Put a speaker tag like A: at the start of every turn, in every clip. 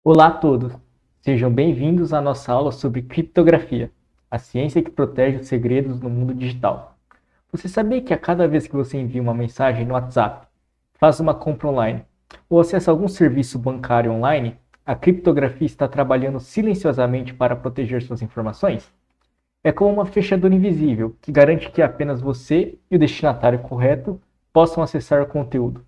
A: Olá a todos, sejam bem-vindos à nossa aula sobre criptografia, a ciência que protege os segredos no mundo digital. Você sabia que a cada vez que você envia uma mensagem no WhatsApp, faz uma compra online ou acessa algum serviço bancário online, a criptografia está trabalhando silenciosamente para proteger suas informações? É como uma fechadura invisível que garante que apenas você e o destinatário correto possam acessar o conteúdo.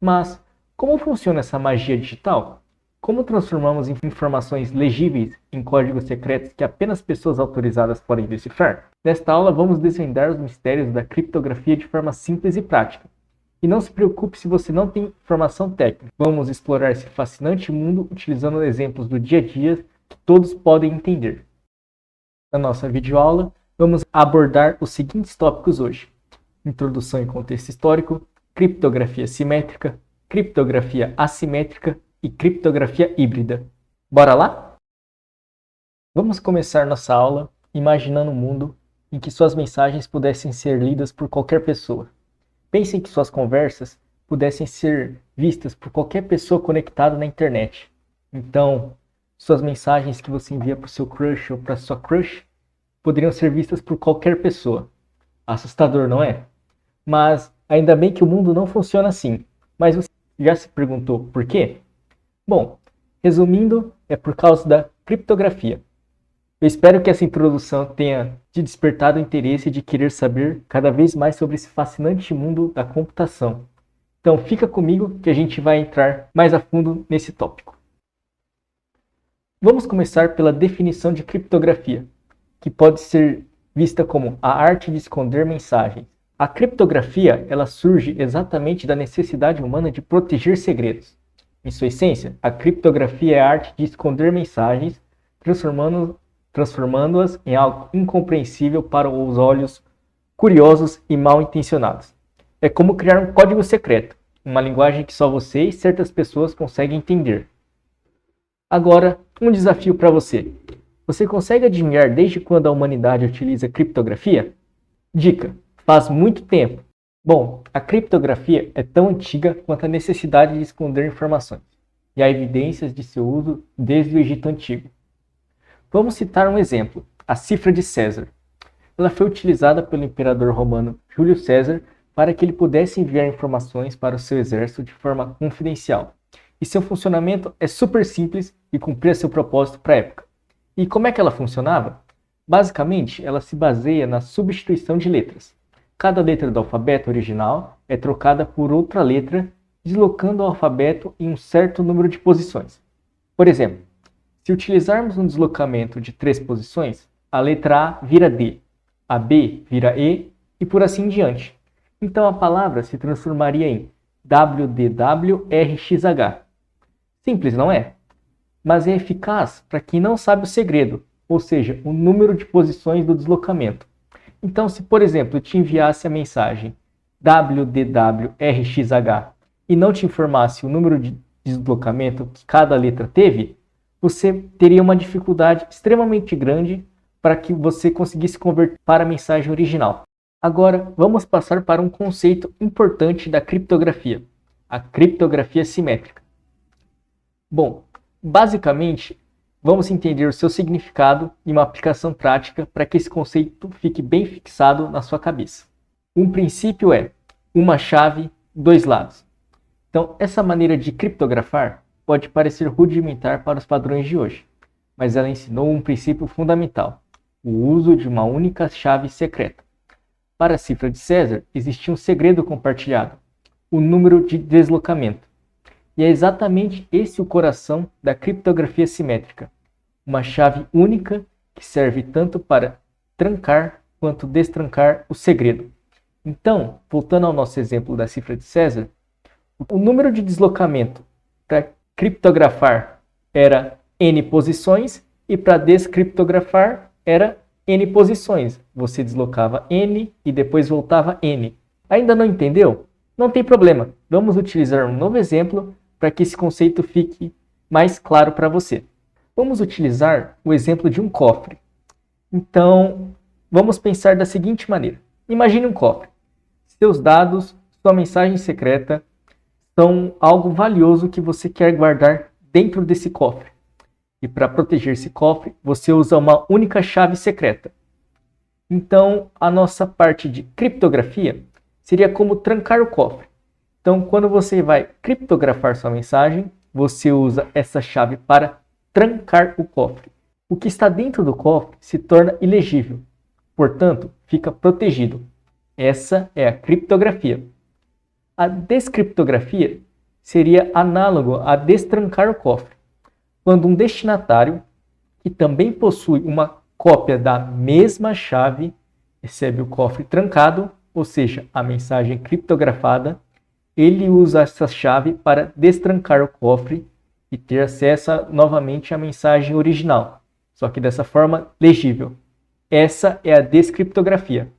A: Mas como funciona essa magia digital? Como transformamos informações legíveis em códigos secretos que apenas pessoas autorizadas podem decifrar? Nesta aula, vamos desvendar os mistérios da criptografia de forma simples e prática. E não se preocupe se você não tem formação técnica. Vamos explorar esse fascinante mundo utilizando exemplos do dia a dia que todos podem entender. Na nossa videoaula, vamos abordar os seguintes tópicos hoje: introdução e contexto histórico, criptografia simétrica, criptografia assimétrica e criptografia híbrida. Bora lá? Vamos começar nossa aula imaginando um mundo em que suas mensagens pudessem ser lidas por qualquer pessoa. Pense em que suas conversas pudessem ser vistas por qualquer pessoa conectada na internet. Então, suas mensagens que você envia para o seu crush ou para sua crush poderiam ser vistas por qualquer pessoa. Assustador, não é? Mas ainda bem que o mundo não funciona assim. Mas você já se perguntou por quê? Bom, resumindo, é por causa da criptografia. Eu espero que essa introdução tenha te despertado o interesse de querer saber cada vez mais sobre esse fascinante mundo da computação. Então fica comigo que a gente vai entrar mais a fundo nesse tópico. Vamos começar pela definição de criptografia, que pode ser vista como a arte de esconder mensagens. A criptografia, ela surge exatamente da necessidade humana de proteger segredos. Em sua essência, a criptografia é a arte de esconder mensagens, transformando-as em algo incompreensível para os olhos curiosos e mal intencionados. É como criar um código secreto, uma linguagem que só você e certas pessoas conseguem entender. Agora, um desafio para você. Você consegue adivinhar desde quando a humanidade utiliza criptografia? Dica: faz muito tempo. Bom, a criptografia é tão antiga quanto a necessidade de esconder informações, e há evidências de seu uso desde o Egito Antigo. Vamos citar um exemplo, a cifra de César. Ela foi utilizada pelo imperador romano Júlio César para que ele pudesse enviar informações para o seu exército de forma confidencial. E seu funcionamento é super simples e cumpria seu propósito para a época. E como é que ela funcionava? Basicamente, ela se baseia na substituição de letras. Cada letra do alfabeto original é trocada por outra letra, deslocando o alfabeto em um certo número de posições. Por exemplo, se utilizarmos um deslocamento de 3 posições, a letra A vira D, a B vira E e por assim em diante. Então a palavra se transformaria em WDWRXH. Simples, não é? Mas é eficaz para quem não sabe o segredo, ou seja, o número de posições do deslocamento. Então, se por exemplo eu te enviasse a mensagem WDWRXH e não te informasse o número de deslocamento que cada letra teve, você teria uma dificuldade extremamente grande para que você conseguisse converter para a mensagem original. Agora, vamos passar para um conceito importante da criptografia, a criptografia simétrica. Bom, basicamente, vamos entender o seu significado e uma aplicação prática para que esse conceito fique bem fixado na sua cabeça. Um princípio é uma chave, 2 lados. Então, essa maneira de criptografar pode parecer rudimentar para os padrões de hoje, mas ela ensinou um princípio fundamental, o uso de uma única chave secreta. Para a cifra de César, existia um segredo compartilhado, o número de deslocamento. E é exatamente esse o coração da criptografia simétrica, uma chave única que serve tanto para trancar quanto destrancar o segredo. Então, voltando ao nosso exemplo da cifra de César, o número de deslocamento para criptografar era n posições e para descriptografar era n posições. Você deslocava n e depois voltava n. Ainda não entendeu? Não tem problema. Vamos utilizar um novo exemplo para que esse conceito fique mais claro para você. Vamos utilizar o exemplo de um cofre. Então, vamos pensar da seguinte maneira. Imagine um cofre. Seus dados, sua mensagem secreta, são algo valioso que você quer guardar dentro desse cofre. E para proteger esse cofre, você usa uma única chave secreta. Então, a nossa parte de criptografia seria como trancar o cofre. Então, quando você vai criptografar sua mensagem, você usa essa chave para trancar o cofre. O que está dentro do cofre se torna ilegível, portanto, fica protegido. Essa é a criptografia. A descriptografia seria análogo a destrancar o cofre, quando um destinatário, que também possui uma cópia da mesma chave, recebe o cofre trancado, ou seja, a mensagem criptografada, ele usa essa chave para destrancar o cofre e ter acesso novamente à mensagem original, só que dessa forma legível. Essa é a descriptografia.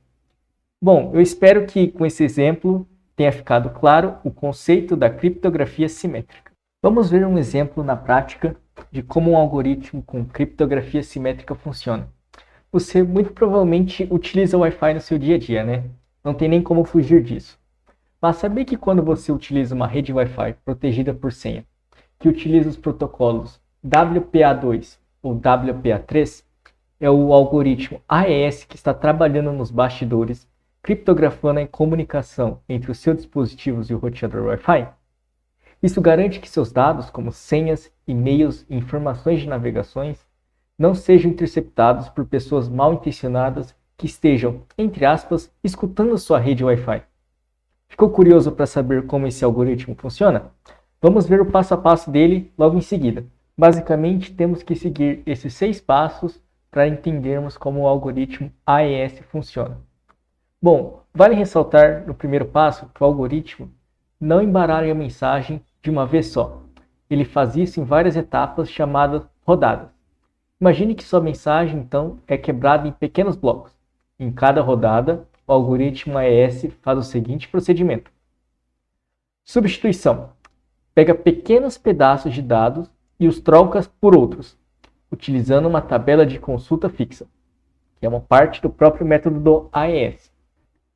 A: Bom, eu espero que com esse exemplo tenha ficado claro o conceito da criptografia simétrica. Vamos ver um exemplo na prática de como um algoritmo com criptografia simétrica funciona. Você muito provavelmente utiliza o Wi-Fi no seu dia a dia, né? Não tem nem como fugir disso. Mas sabia que quando você utiliza uma rede Wi-Fi protegida por senha, que utiliza os protocolos WPA2 ou WPA3, é o algoritmo AES que está trabalhando nos bastidores, criptografando a comunicação entre os seus dispositivos e o roteador Wi-Fi? Isso garante que seus dados, como senhas, e-mails e informações de navegações, não sejam interceptados por pessoas mal intencionadas que estejam, entre aspas, escutando sua rede Wi-Fi. Ficou curioso para saber como esse algoritmo funciona? Vamos ver o passo a passo dele logo em seguida. Basicamente, temos que seguir esses 6 passos para entendermos como o algoritmo AES funciona. Bom, vale ressaltar no primeiro passo que o algoritmo não embaralha a mensagem de uma vez só. Ele faz isso em várias etapas chamadas rodadas. Imagine que sua mensagem, então, é quebrada em pequenos blocos. Em cada rodada, o algoritmo AES faz o seguinte procedimento. Substituição. Pega pequenos pedaços de dados e os troca por outros, utilizando uma tabela de consulta fixa, que é uma parte do próprio método do AES.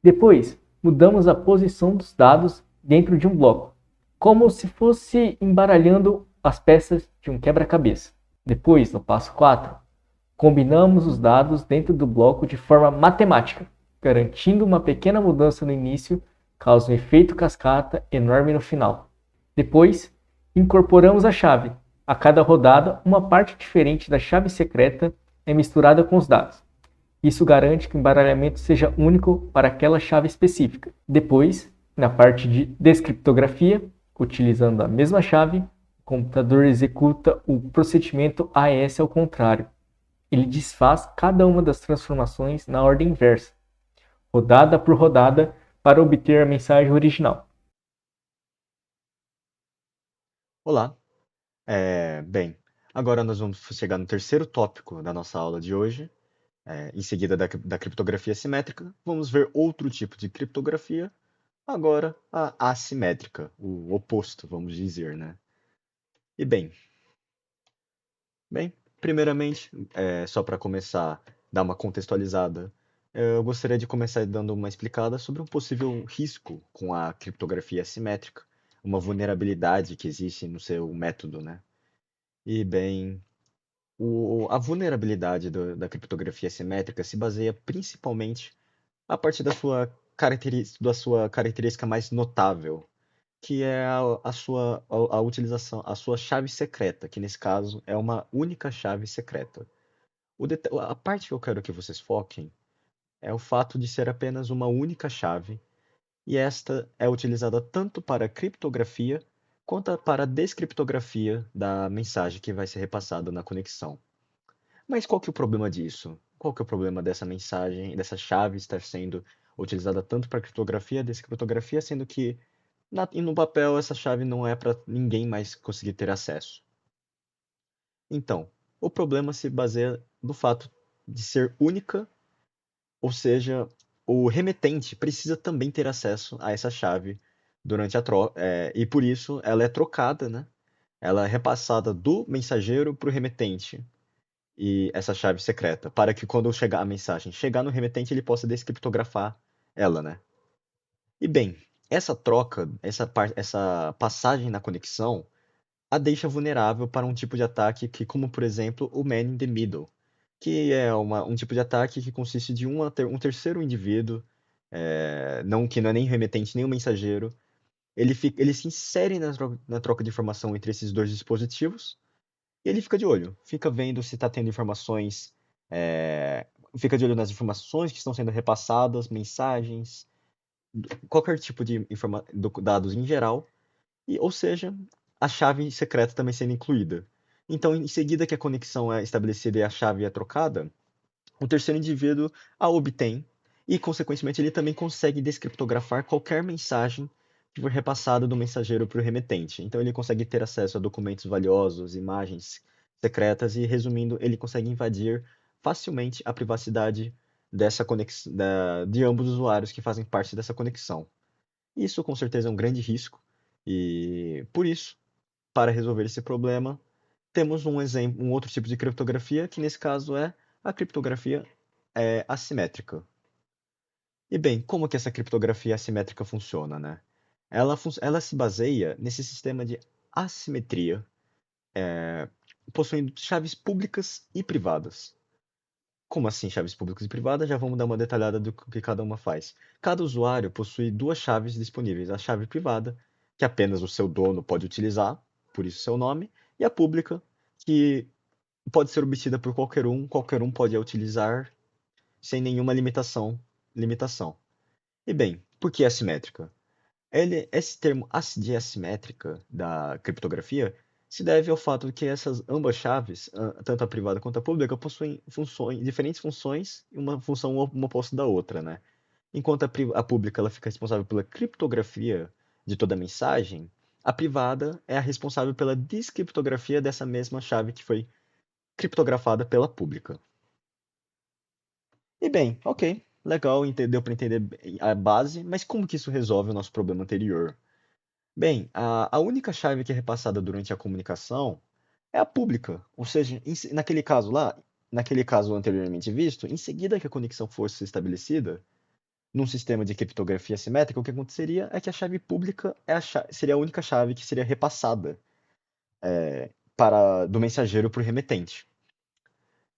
A: Depois, mudamos a posição dos dados dentro de um bloco, como se fosse embaralhando as peças de um quebra-cabeça. Depois, no passo 4, combinamos os dados dentro do bloco de forma matemática, garantindo uma pequena mudança no início causa um efeito cascata enorme no final. Depois, incorporamos a chave. A cada rodada, uma parte diferente da chave secreta é misturada com os dados. Isso garante que o embaralhamento seja único para aquela chave específica. Depois, na parte de descriptografia, utilizando a mesma chave, o computador executa o procedimento AES ao contrário. Ele desfaz cada uma das transformações na ordem inversa, rodada por rodada, para obter a mensagem original.
B: Olá, bem, agora nós vamos chegar no terceiro tópico da nossa aula de hoje. Em seguida da criptografia simétrica, vamos ver outro tipo de criptografia, agora a assimétrica, o oposto, vamos dizer, né? E bem, primeiramente, só para começar, dar uma contextualizada, eu gostaria de começar dando uma explicada sobre um possível risco com a criptografia assimétrica, uma vulnerabilidade que existe no seu método, né? E bem, a vulnerabilidade da criptografia simétrica se baseia principalmente a partir da sua característica mais notável, que é a utilização, a sua chave secreta, que nesse caso é uma única chave secreta. A parte que eu quero que vocês foquem é o fato de ser apenas uma única chave, e esta é utilizada tanto para criptografia quanto para a descriptografia da mensagem que vai ser repassada na conexão. Mas qual que é o problema disso? Qual que é o problema dessa mensagem, dessa chave estar sendo utilizada tanto para criptografia e descriptografia, sendo que e no papel essa chave não é para ninguém mais conseguir ter acesso? Então, o problema se baseia no fato de ser única, ou seja, o remetente precisa também ter acesso a essa chave durante a troca, e por isso ela é trocada, né? Ela é repassada do mensageiro para o remetente, e essa chave secreta, para que quando chegar a mensagem chegar no remetente, ele possa descriptografar ela, né? E bem, essa troca, essa passagem na conexão, a deixa vulnerável para um tipo de ataque que, como por exemplo, o Man in the Middle, que é um tipo de ataque que consiste de um terceiro indivíduo, que não é nem remetente nem o mensageiro. Ele se insere na troca de informação entre esses dois dispositivos e ele fica de olho, fica vendo se está tendo informações, é, fica de olho nas informações que estão sendo repassadas, mensagens, qualquer tipo de dados em geral, ou seja, a chave secreta também sendo incluída. Então, em seguida que a conexão é estabelecida e a chave é trocada, o terceiro indivíduo a obtém e, consequentemente, ele também consegue descriptografar qualquer mensagem que for repassada do mensageiro para o remetente. Então, ele consegue ter acesso a documentos valiosos, imagens secretas e, resumindo, ele consegue invadir facilmente a privacidade de ambos os usuários que fazem parte dessa conexão. Isso, com certeza, é um grande risco e, por isso, para resolver esse problema, temos um outro tipo de criptografia, que nesse caso é a criptografia assimétrica. E bem, como que essa criptografia assimétrica funciona, né? Ela se baseia nesse sistema de assimetria, possuindo chaves públicas e privadas. Como assim chaves públicas e privadas? Já vamos dar uma detalhada do que cada uma faz. Cada usuário possui duas chaves disponíveis: a chave privada, que apenas o seu dono pode utilizar, por isso seu nome, e a pública, que pode ser obtida por qualquer um pode a utilizar sem nenhuma limitação. E bem, por que assimétrica? Esse termo de assimétrica da criptografia se deve ao fato de que essas ambas chaves, tanto a privada quanto a pública, possuem diferentes funções e uma função uma oposta da outra, né? Enquanto a pública ela fica responsável pela criptografia de toda a mensagem, a privada é a responsável pela descriptografia dessa mesma chave que foi criptografada pela pública. E bem, ok, legal, deu para entender a base, mas como que isso resolve o nosso problema anterior? Bem, a única chave que é repassada durante a comunicação é a pública, ou seja, naquele caso anteriormente visto, em seguida que a conexão fosse estabelecida, num sistema de criptografia simétrica, o que aconteceria é que a chave pública seria a única chave que seria repassada do mensageiro para o remetente.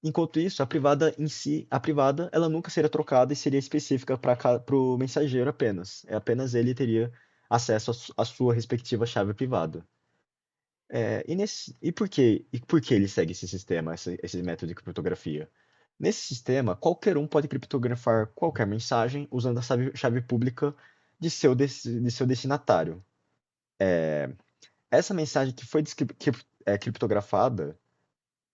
B: Enquanto isso, a privada, ela nunca seria trocada e seria específica para o mensageiro apenas. Apenas ele teria acesso à sua respectiva chave privada. E por que ele segue esse sistema, esse método de criptografia? Nesse sistema, qualquer um pode criptografar qualquer mensagem usando a chave pública de seu destinatário. Essa mensagem que foi criptografada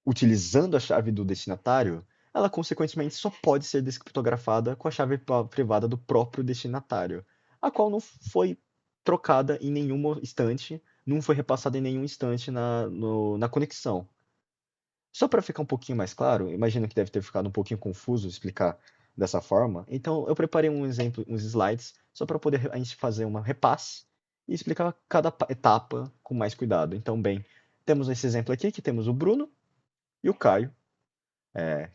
B: utilizando a chave do destinatário, ela consequentemente só pode ser descriptografada com a chave privada do próprio destinatário, a qual não foi trocada em nenhum instante, não foi repassada em nenhum instante na conexão. Só para ficar um pouquinho mais claro, imagino que deve ter ficado um pouquinho confuso explicar dessa forma, então eu preparei um exemplo, uns slides, só para poder a gente fazer uma repasse e explicar cada etapa com mais cuidado. Então, bem, temos esse exemplo aqui, que temos o Bruno e o Caio,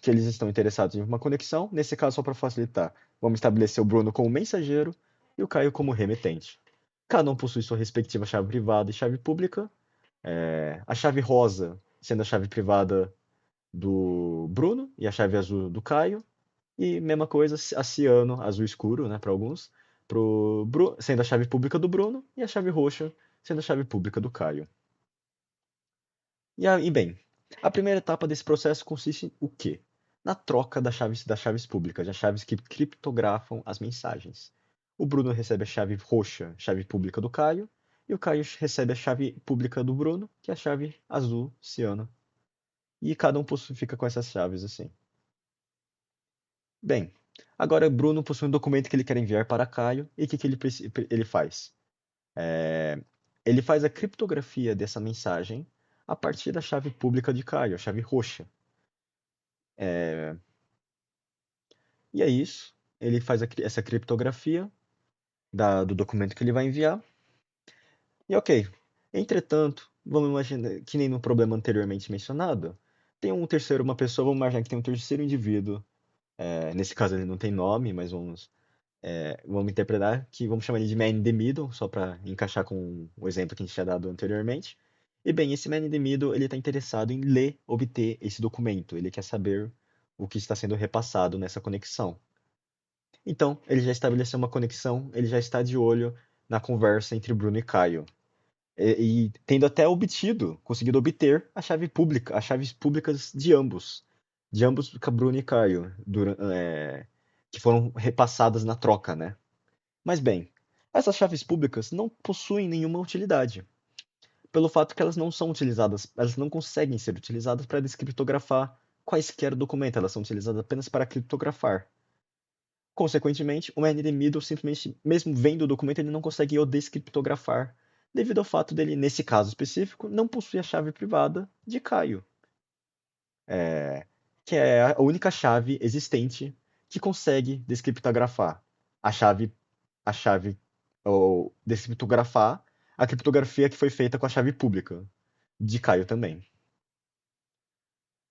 B: que eles estão interessados em uma conexão. Nesse caso, só para facilitar, vamos estabelecer o Bruno como mensageiro e o Caio como remetente. Cada um possui sua respectiva chave privada e chave pública. A chave rosa sendo a chave privada do Bruno e a chave azul do Caio. E mesma coisa, a ciano, azul escuro, né, para alguns, sendo a chave pública do Bruno e a chave roxa sendo a chave pública do Caio. E bem, a primeira etapa desse processo consiste em o quê? Na troca das chaves públicas, das chaves que criptografam as mensagens. O Bruno recebe a chave roxa, chave pública do Caio, e o Caio recebe a chave pública do Bruno, que é a chave azul, ciano. E cada um fica com essas chaves assim. Bem, agora Bruno possui um documento que ele quer enviar para Caio, e o que ele faz? Ele faz a criptografia dessa mensagem a partir da chave pública de Caio, a chave roxa. E é isso. Ele faz essa criptografia do documento que ele vai enviar. E ok. Entretanto, vamos imaginar que nem no problema anteriormente mencionado, tem uma pessoa, vamos imaginar que tem um terceiro indivíduo. Nesse caso ele não tem nome, mas vamos interpretar que vamos chamar ele de man in the middle, só para encaixar com o exemplo que a gente tinha dado anteriormente. E bem, esse man in the middle, ele está interessado em ler, obter esse documento. Ele quer saber o que está sendo repassado nessa conexão. Então, ele já estabeleceu uma conexão, ele já está de olho na conversa entre Bruno e Caio. E tendo até obtido, conseguido obter a chave pública, as chaves públicas de ambos, Bruno e Caio, que foram repassadas na troca, né? Mas bem, essas chaves públicas não possuem nenhuma utilidade, pelo fato que elas não são utilizadas, elas não conseguem ser utilizadas para descriptografar quaisquer documentos, elas são utilizadas apenas para criptografar. Consequentemente, o man in the middle simplesmente, mesmo vendo o documento, ele não consegue o descriptografar, devido ao fato dele, nesse caso específico, não possuir a chave privada de Caio, é, que é a única chave existente que consegue descriptografar a chave, a chave ou descriptografar a criptografia que foi feita com a chave pública de Caio também.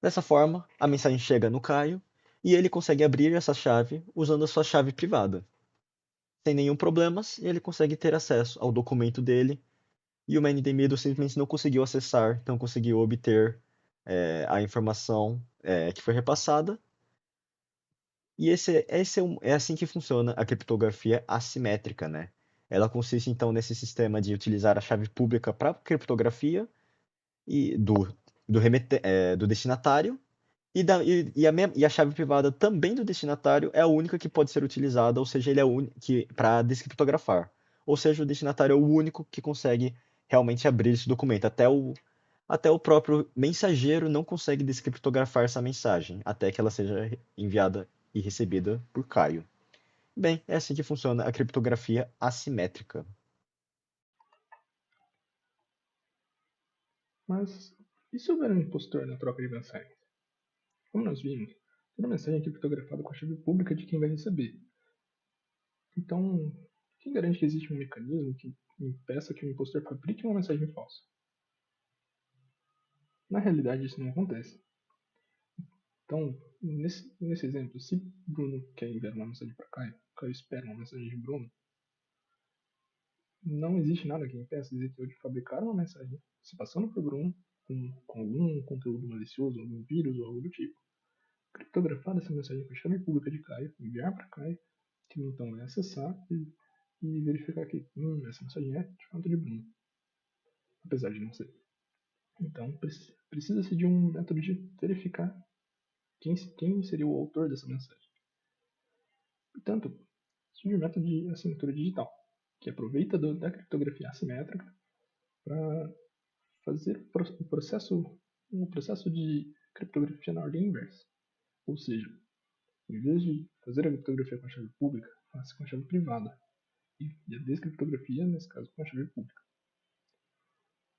B: Dessa forma, a mensagem chega no Caio e ele consegue abrir essa chave usando a sua chave privada. Sem nenhum problema, ele consegue ter acesso ao documento dele e o man in the middle simplesmente não conseguiu acessar, não conseguiu obter a informação que foi repassada. E é assim que funciona a criptografia assimétrica, né? Ela consiste então nesse sistema de utilizar a chave pública para criptografia e do destinatário e a chave privada também do destinatário é a única que pode ser utilizada, ou seja, ele é o para descriptografar. Ou seja, o destinatário é o único que consegue realmente abrir esse documento. Até o próprio mensageiro não consegue descriptografar essa mensagem, até que ela seja enviada e recebida por Caio. Bem, é assim que funciona a criptografia assimétrica.
C: Mas e se houver um impostor na troca de mensagens? Como nós vimos, toda mensagem é criptografada com a chave pública de quem vai receber. Então, quem garante que existe um mecanismo que impeça que o impostor fabrique uma mensagem falsa? Na realidade, isso não acontece. Então, nesse exemplo, se Bruno quer enviar uma mensagem para Caio, Caio espera uma mensagem de Bruno, não existe nada que impeça Ezequiel de fabricar uma mensagem se passando por Bruno com algum conteúdo malicioso, algum vírus ou algo do tipo, criptografar essa mensagem com a chave pública de Caio, enviar para Caio, que então vai acessar e verificar que essa mensagem é de fato de Bruno, apesar de não ser. Então precisa-se de um método de verificar quem seria o autor dessa mensagem. Portanto, surge o método de assinatura digital, que aproveita da criptografia assimétrica para fazer um processo de criptografia na ordem inversa. Ou seja, em vez de fazer a criptografia com a chave pública, faça com a chave privada. E a descriptografia, nesse caso, com a chave pública.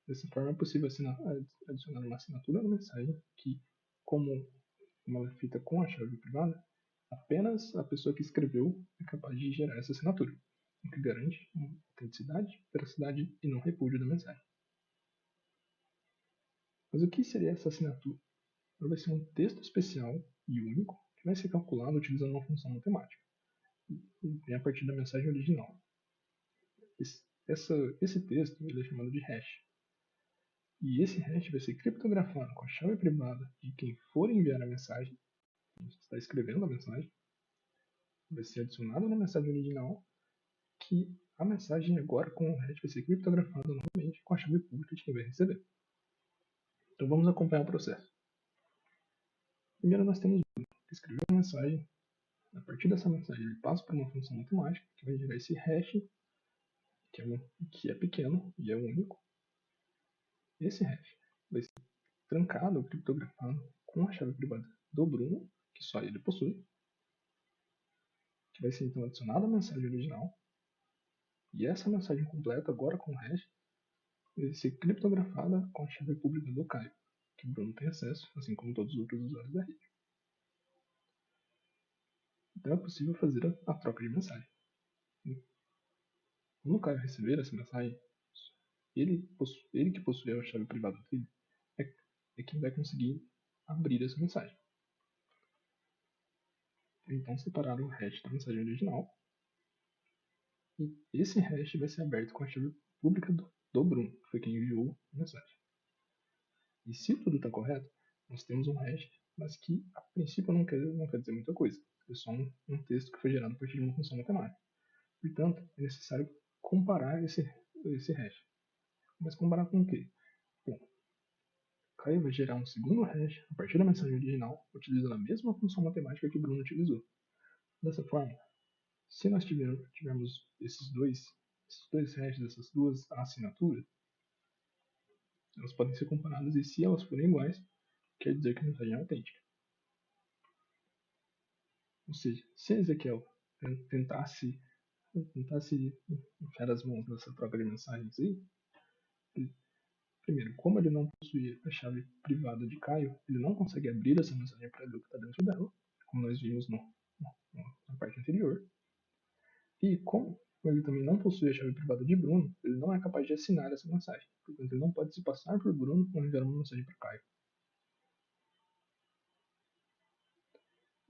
C: Dessa forma, é possível adicionar uma assinatura na mensagem que, como ela é feita com a chave privada, apenas a pessoa que escreveu é capaz de gerar essa assinatura, o que garante autenticidade, veracidade e não repúdio da mensagem. Mas o que seria essa assinatura? Ela vai ser um texto especial e único que vai ser calculado utilizando uma função matemática, e a partir da mensagem original. Esse texto ele é chamado de hash. E esse hash vai ser criptografado com a chave privada de quem for enviar a mensagem, quem está escrevendo a mensagem, vai ser adicionado na mensagem original, que a mensagem agora com o hash vai ser criptografada novamente com a chave pública de quem vai receber. Então vamos acompanhar o processo. Primeiro nós temos que escrever a mensagem. A partir dessa mensagem ele passa por uma função matemática que vai gerar esse hash, que é pequeno e é único. Esse hash vai ser trancado ou criptografado com a chave privada do Bruno, que só ele possui, que vai ser então adicionada a mensagem original, e essa mensagem completa, agora com o hash, vai ser criptografada com a chave pública do Caio, que o Bruno tem acesso, assim como todos os outros usuários da rede. Então é possível fazer a troca de mensagem. Quando o Caio receber essa mensagem, ele que possui a chave privada dele é quem vai conseguir abrir essa mensagem. Então separaram o hash da mensagem original, e esse hash vai ser aberto com a chave pública do Bruno, que foi quem enviou a mensagem. E se tudo está correto, nós temos um hash, mas que a princípio não quer dizer muita coisa. É só um texto que foi gerado a partir de uma função matemática. Portanto, é necessário comparar esse hash. Mas comparar com o quê? Bom, Caio vai gerar um segundo hash a partir da mensagem original, utilizando a mesma função matemática que o Bruno utilizou. Dessa forma, se nós tivermos esses dois hashes, essas duas assinaturas, elas podem ser comparadas e se elas forem iguais, quer dizer que a mensagem é autêntica. Ou seja, se Ezequiel tentasse enfiar as mãos nessa troca de mensagens aí, primeiro, como ele não possuía a chave privada de Caio, ele não consegue abrir essa mensagem para ler o que está dentro dela, como nós vimos na parte anterior. E como ele também não possui a chave privada de Bruno, ele não é capaz de assinar essa mensagem, portanto ele não pode se passar por Bruno ou enviar uma mensagem para Caio.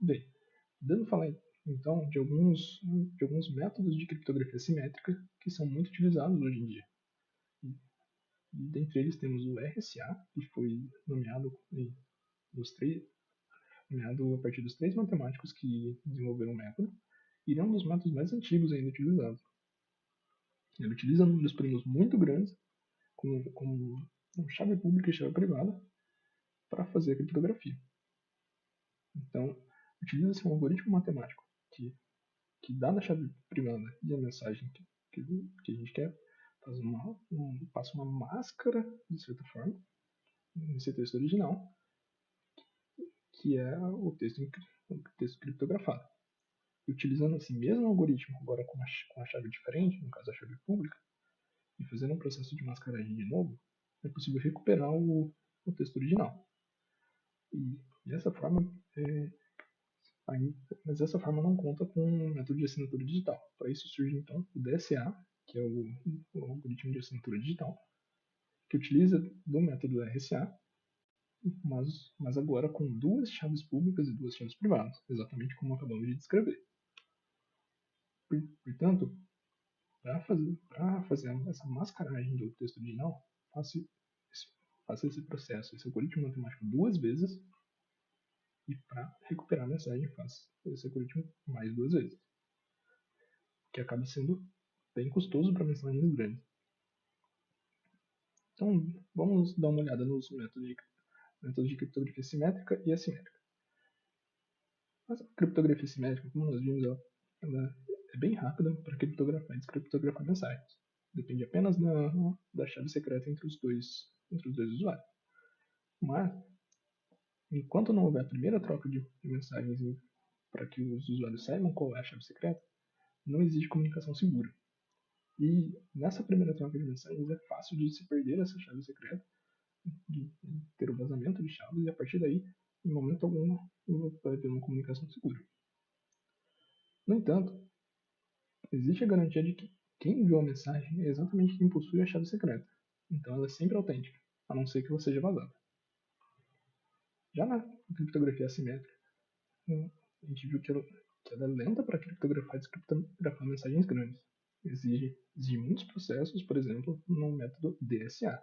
C: Bem, devo falar então de alguns métodos de criptografia simétrica que são muito utilizados hoje em dia. E dentre eles temos o RSA, que foi nomeado a partir dos três matemáticos que desenvolveram o método, e ele é um dos métodos mais antigos ainda utilizados. Ele utiliza números primos muito grandes, como chave pública e chave privada, para fazer a criptografia. Então, utiliza-se um algoritmo matemático que dada a chave privada e a mensagem que a gente quer, passa uma máscara, de certa forma, nesse texto original, que é o texto criptografado. E utilizando esse mesmo algoritmo, agora com a chave diferente, no caso a chave pública, e fazendo um processo de mascaragem de novo, é possível recuperar o texto original. E dessa forma, mas dessa forma não conta com o método de assinatura digital. Para isso surge então o DSA, que é o algoritmo de assinatura digital, que utiliza do método RSA, mas agora com duas chaves públicas e duas chaves privadas, exatamente como acabamos de descrever. Portanto, para fazer essa mascaragem do texto original, faça esse processo, esse algoritmo matemático duas vezes, e para recuperar a mensagem, faça esse algoritmo mais duas vezes, que acaba sendo bem custoso para mensagens grandes. Então, vamos dar uma olhada nos métodos de criptografia simétrica e assimétrica. Mas a criptografia simétrica, como nós vimos, ela é bem rápida para criptografar e descriptografar mensagens. Depende apenas da chave secreta entre os dois usuários. Mas, enquanto não houver a primeira troca de mensagens para que os usuários saibam qual é a chave secreta, não existe comunicação segura. E nessa primeira troca de mensagens é fácil de se perder essa chave secreta, de ter o vazamento de chaves, e a partir daí, em momento algum, vai haver uma comunicação segura. No entanto, existe a garantia de que quem enviou a mensagem é exatamente quem possui a chave secreta, então ela é sempre autêntica, a não ser que ela seja vazada. Já na criptografia assimétrica, a gente viu que ela é lenta para criptografar e descriptografar mensagens grandes. Exige muitos processos, por exemplo, no método DSA,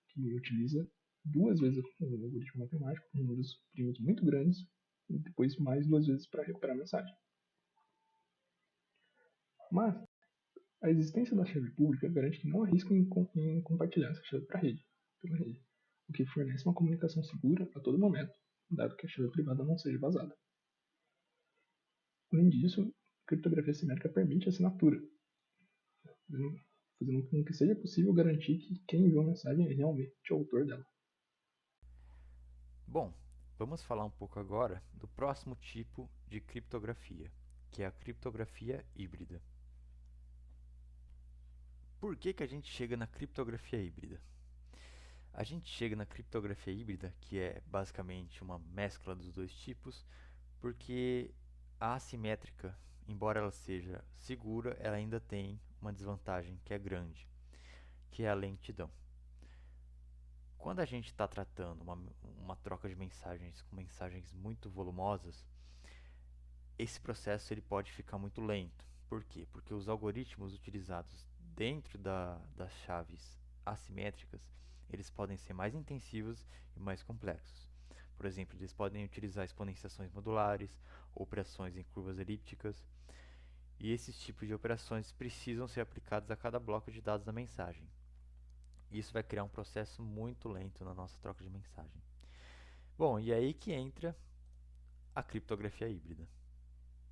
C: que utiliza duas vezes o algoritmo matemático com números primos muito grandes e depois mais duas vezes para recuperar a mensagem. Mas a existência da chave pública garante que não há risco em compartilhar essa chave pela rede, o que fornece uma comunicação segura a todo momento, dado que a chave privada não seja vazada. Além disso, a criptografia simétrica permite a assinatura, fazendo com que seja possível garantir que quem enviou a mensagem é realmente o autor dela.
D: Bom, vamos falar um pouco agora do próximo tipo de criptografia, que é a criptografia híbrida. Por que a gente chega na criptografia híbrida? A gente chega na criptografia híbrida, que é basicamente uma mescla dos dois tipos, porque a assimétrica, embora ela seja segura, ela ainda tem uma desvantagem que é grande, que é a lentidão. Quando a gente está tratando uma troca de mensagens com mensagens muito volumosas, esse processo ele pode ficar muito lento. Por quê? Porque os algoritmos utilizados dentro das chaves assimétricas, eles podem ser mais intensivos e mais complexos. Por exemplo, eles podem utilizar exponenciações modulares, operações em curvas elípticas, e esses tipos de operações precisam ser aplicados a cada bloco de dados da mensagem. Isso vai criar um processo muito lento na nossa troca de mensagem. Bom, e aí que entra a criptografia híbrida.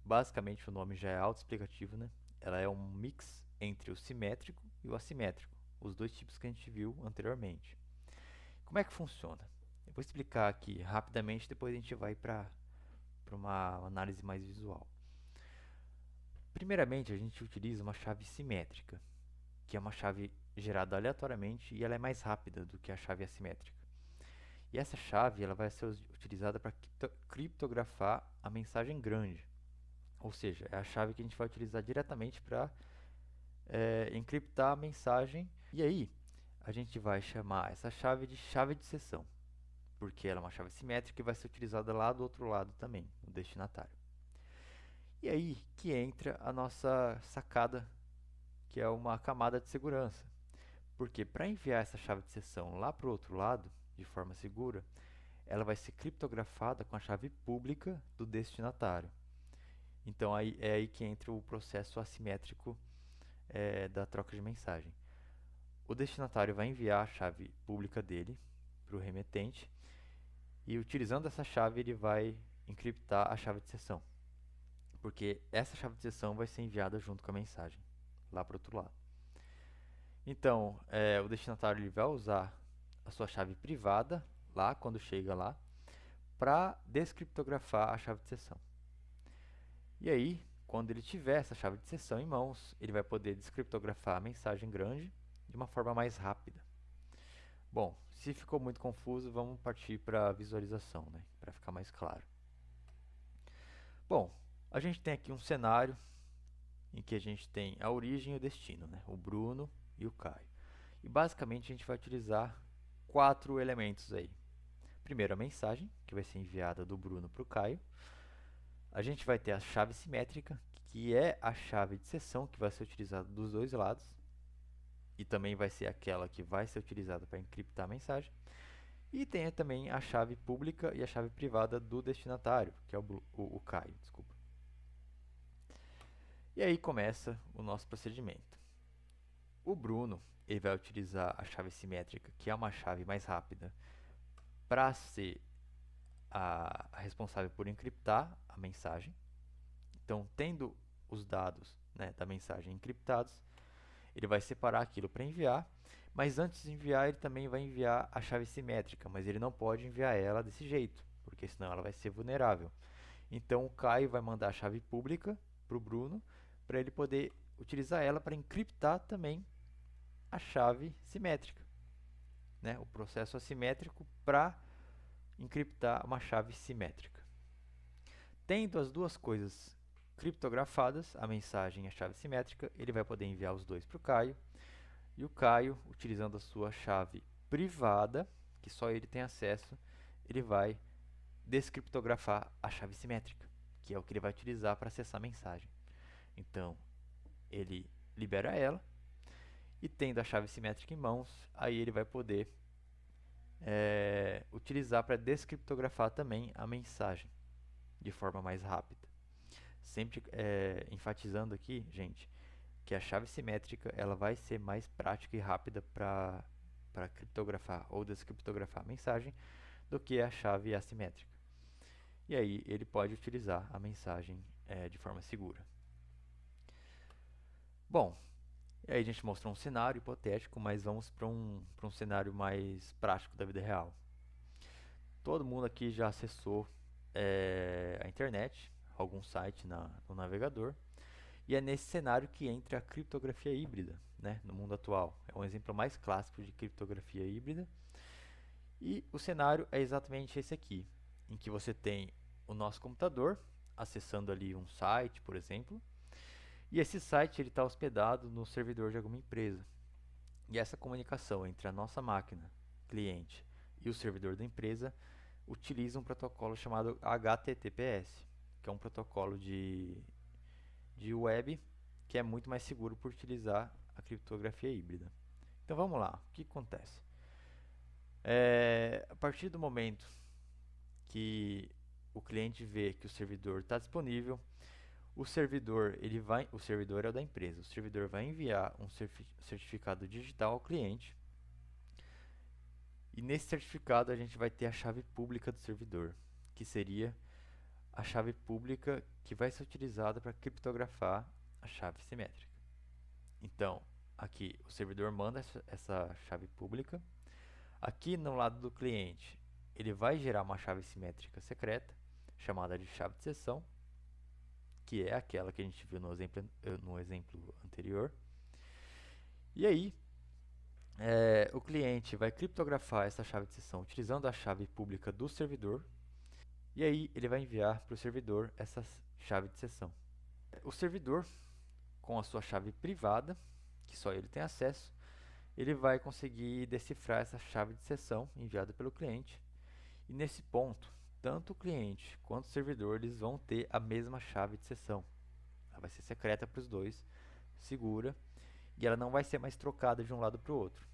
D: Basicamente, o nome já é autoexplicativo, né? Ela é um mix entre o simétrico e o assimétrico, os dois tipos que a gente viu anteriormente. Como é que funciona? Eu vou explicar aqui rapidamente, depois a gente vai para uma análise mais visual. Primeiramente, a gente utiliza uma chave simétrica, que é uma chave gerada aleatoriamente e ela é mais rápida do que a chave assimétrica. E essa chave ela vai ser utilizada para criptografar a mensagem grande. Ou seja, é a chave que a gente vai utilizar diretamente para encriptar a mensagem. E aí, a gente vai chamar essa chave de chave de seção, porque ela é uma chave simétrica e vai ser utilizada lá do outro lado também, no destinatário. E aí que entra a nossa sacada, que é uma camada de segurança. Porque para enviar essa chave de seção lá para o outro lado, de forma segura, ela vai ser criptografada com a chave pública do destinatário. Então é aí que entra o processo assimétrico da troca de mensagem. O destinatário vai enviar a chave pública dele para o remetente e utilizando essa chave ele vai encriptar a chave de seção, porque essa chave de seção vai ser enviada junto com a mensagem lá para o outro lado. Então, o destinatário ele vai usar a sua chave privada lá quando chega lá para descriptografar a chave de seção. E aí, quando ele tiver essa chave de seção em mãos, ele vai poder descriptografar a mensagem grande de uma forma mais rápida. Bom, se ficou muito confuso, vamos partir para a visualização, né, para ficar mais claro. Bom, a gente tem aqui um cenário em que a gente tem a origem e o destino, né, o Bruno e o Caio. E basicamente a gente vai utilizar 4 elementos aí. Primeiro a mensagem, que vai ser enviada do Bruno para o Caio. A gente vai ter a chave simétrica, que é a chave de seção que vai ser utilizada dos dois lados. E também vai ser aquela que vai ser utilizada para encriptar a mensagem. E tem também a chave pública e a chave privada do destinatário, que é o Caio. Desculpa. E aí começa o nosso procedimento. O Bruno ele vai utilizar a chave simétrica, que é uma chave mais rápida, para ser a responsável por encriptar a mensagem. Então, tendo os dados, né, da mensagem encriptados, ele vai separar aquilo para enviar, mas antes de enviar, ele também vai enviar a chave simétrica, mas ele não pode enviar ela desse jeito, porque senão ela vai ser vulnerável. Então, o Caio vai mandar a chave pública para o Bruno, para ele poder utilizar ela para encriptar também a chave simétrica, né? O processo assimétrico para encriptar uma chave simétrica. Tendo as duas coisas criptografadas, a mensagem e a chave simétrica, ele vai poder enviar os dois para o Caio. E o Caio, utilizando a sua chave privada, que só ele tem acesso, ele vai descriptografar a chave simétrica, que é o que ele vai utilizar para acessar a mensagem. Então, ele libera ela e tendo a chave simétrica em mãos, aí ele vai poder utilizar para descriptografar também a mensagem de forma mais rápida. Sempre enfatizando aqui, gente, que a chave simétrica ela vai ser mais prática e rápida para criptografar ou descriptografar a mensagem do que a chave assimétrica. E aí ele pode utilizar a mensagem de forma segura. Bom, aí a gente mostrou um cenário hipotético, mas vamos para um cenário mais prático da vida real. Todo mundo aqui já acessou a internet, algum site no navegador, e é nesse cenário que entra a criptografia híbrida, né, no mundo atual. É um exemplo mais clássico de criptografia híbrida. E o cenário é exatamente esse aqui, em que você tem o nosso computador acessando ali um site, por exemplo, e esse site está hospedado no servidor de alguma empresa. E essa comunicação entre a nossa máquina, cliente, e o servidor da empresa utiliza um protocolo chamado HTTPS, que é um protocolo de web que é muito mais seguro por utilizar a criptografia híbrida. Então vamos lá, o que acontece? A partir do momento que o cliente vê que o servidor está disponível, o servidor é o da empresa. O servidor vai enviar um certificado digital ao cliente. E nesse certificado a gente vai ter a chave pública do servidor, que seria a chave pública que vai ser utilizada para criptografar a chave simétrica. Então, aqui o servidor manda essa chave pública. Aqui no lado do cliente, ele vai gerar uma chave simétrica secreta, chamada de chave de sessão, que é aquela que a gente viu no exemplo anterior. E aí, o cliente vai criptografar essa chave de sessão utilizando a chave pública do servidor. E aí, ele vai enviar para o servidor essa chave de sessão. O servidor, com a sua chave privada, que só ele tem acesso, ele vai conseguir decifrar essa chave de sessão enviada pelo cliente. E nesse ponto, tanto o cliente quanto o servidor eles vão ter a mesma chave de sessão. Ela vai ser secreta para os dois, segura, e ela não vai ser mais trocada de um lado para o outro,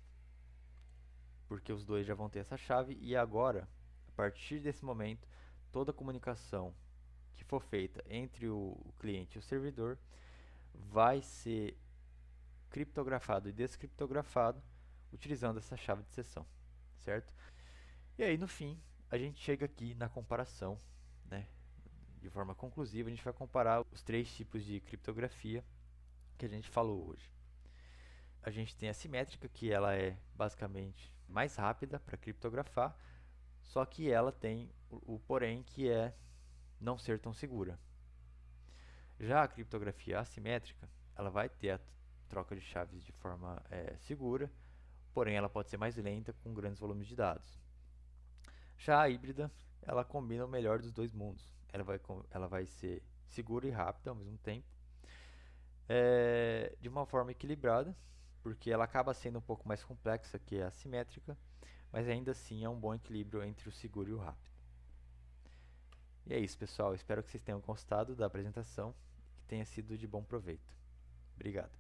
D: porque os dois já vão ter essa chave. E agora, a partir desse momento, toda a comunicação que for feita entre o cliente e o servidor vai ser criptografado e descriptografado utilizando essa chave de sessão, certo? E aí no fim a gente chega aqui na comparação, né? De forma conclusiva a gente vai comparar os três tipos de criptografia que a gente falou hoje. A gente tem a simétrica, que ela é basicamente mais rápida para criptografar, só que ela tem o porém que é não ser tão segura. Já a criptografia assimétrica, ela vai ter a troca de chaves de forma segura, porém ela pode ser mais lenta com grandes volumes de dados. Já a híbrida, ela combina o melhor dos dois mundos. Ela vai ser segura e rápida ao mesmo tempo, de uma forma equilibrada, porque ela acaba sendo um pouco mais complexa que a assimétrica, mas ainda assim é um bom equilíbrio entre o seguro e o rápido. E é isso, pessoal. Espero que vocês tenham gostado da apresentação e que tenha sido de bom proveito. Obrigado.